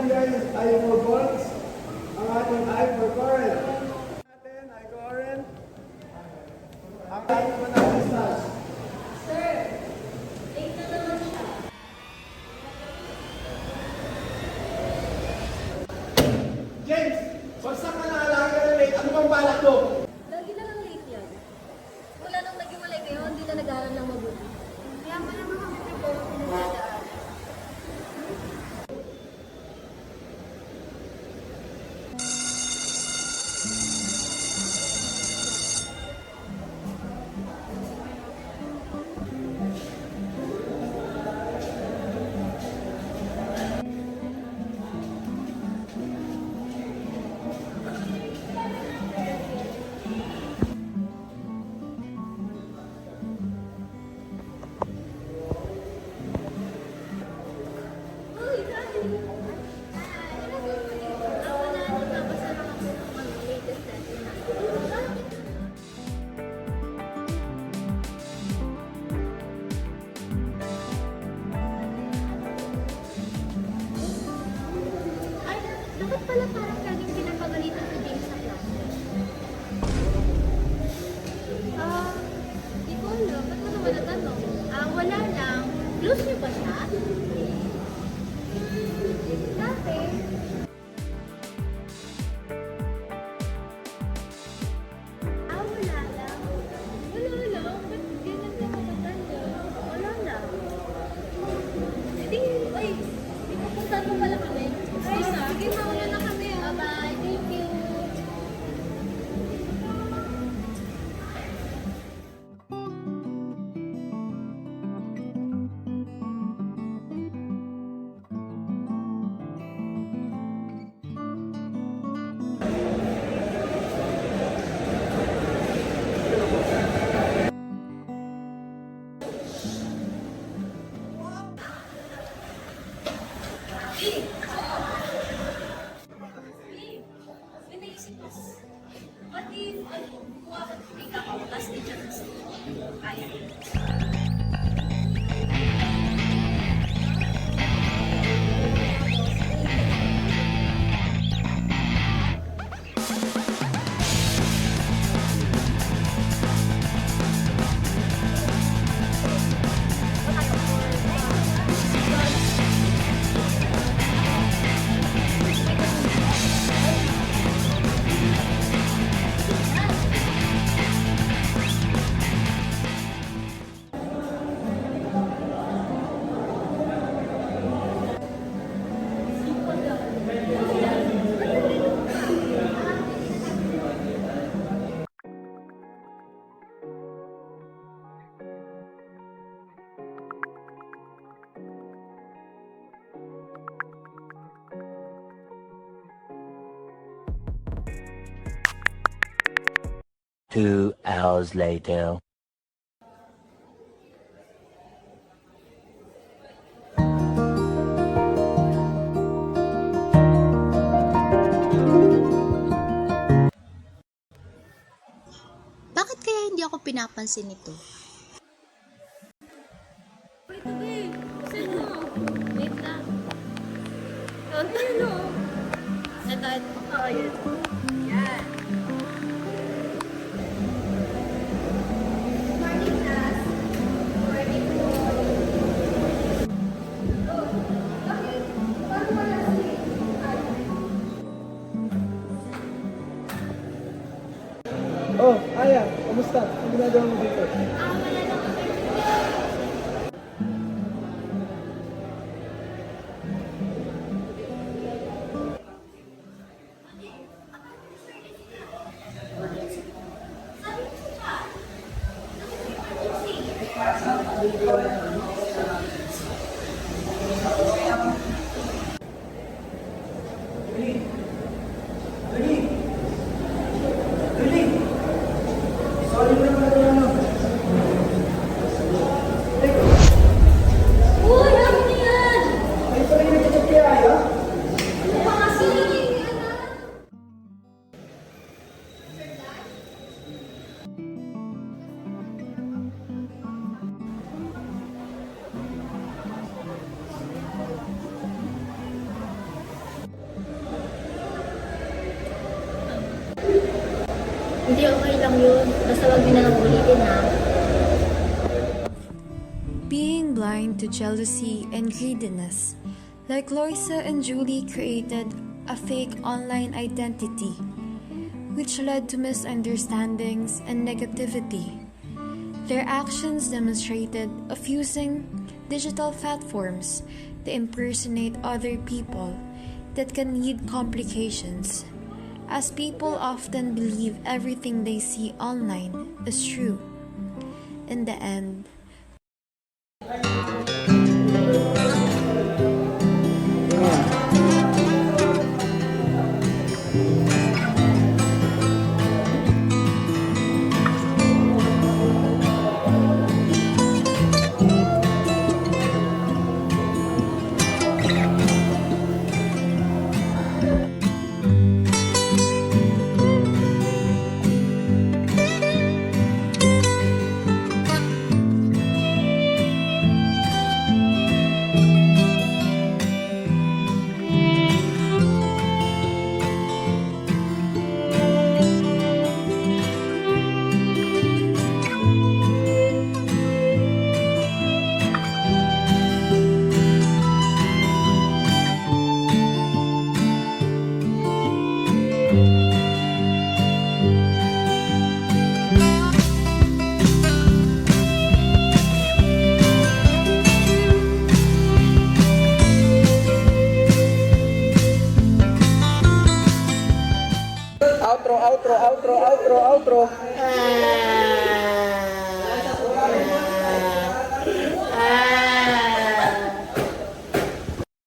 guys ay for bonds. Ang ating ay for current. Atin ay current. Ang ating manang slash. Sir, late na naman siya. James, bagsak ka na alaki ka na late. Ano bang balak mo? Lagi na lang late yan. Wala nang naging malay kayo, hindi na nag-aaral ng mabuti. Kaya pa naman kami prepare kung pinagdadaan. Uy, Daddy! Ano ba dito? Ako na, nagbabasa lang ako ng mga latest natin na. Bakit? Ay, dapat pala parang laging pinapagalitan si James sa klase. Di ko alam. Ba't mo naman natanong? Wala lang. Close niyo ba siya? Dati. Wala lang. Wala lang. Ba't ganyan ka maganda niya? Wala lang. Ay, ipupuntahan mo pala kami. Sige, mauna na kami. Bye-bye. Thank you. May naisip ko. What if, kuha ko make up ako, tapos teacher ko sa kaya. Two hours later. Bakit kaya hindi ako pinapansin nito? Wait, wait. Sino? Wait lang. Ano? Ito. Oh, yan. Yan. Morning, class. Morning po. Oh, bakit? Paano wala si Oh, Aya, kamusta? Ano ginagawa mo dito? wala lang ako. Sorry na pala ano. Hindi, okay lang yun. Basta wag niyo na lang ulitin ha. Being blind to jealousy and greediness, like Loisa and Julie created a fake online identity, which led to misunderstandings and negativity. Their actions demonstrated of using digital platforms to impersonate other people that can lead complications, as people often believe everything they see online is true. In the end, Outro, outro, outro, outro, outro.